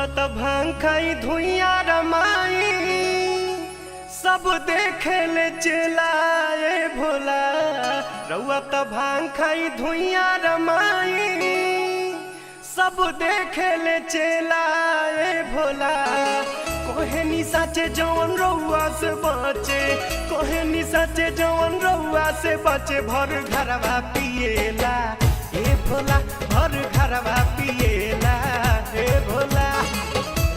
रउआ त भांग खाई धुइया रमाई सब देखे ले चलाए भोला। रउआ त भांग खाई धुइया रमाई सब देखे ले चलाए भोला। कोहे नि सचे जवन रउआ से बचे, कोहे नि सचे जवन रउआ से बचे। भर घरवा पिएला ए भोला, भर घरवा पिएला ए भोला।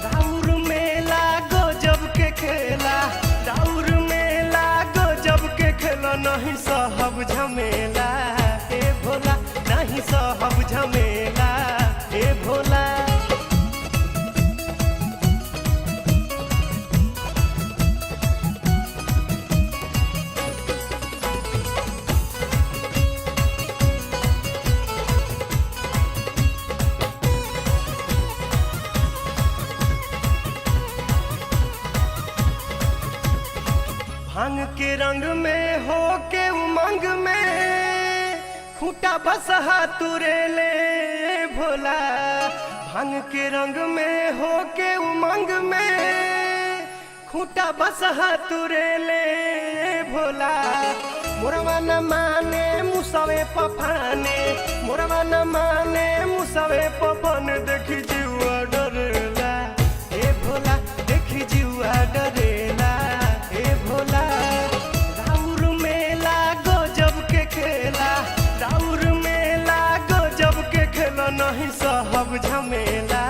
राउर मेला गजब के खेला, राउर मेला गजब के खेला। नहीं सहब झमेला ए भोला, नहीं सहब झमेला ए भोला। भांग के रंग में हो के उमंग में खूंटा बसहा तुरे ले भोला। भांग के रंग में हो के उमंग में खूंटा बसहा तुरे ले भोला। मोरवा न माने मुसवे पफाने, मोरवा न माने मुसवे पफन। देखी जीवा डरेला ए भोला, देखी जीवा डरेला ए भोला। राउर मेला गजब के खेला, राउर मेला गजब के खेला। नहीं सहब झमेला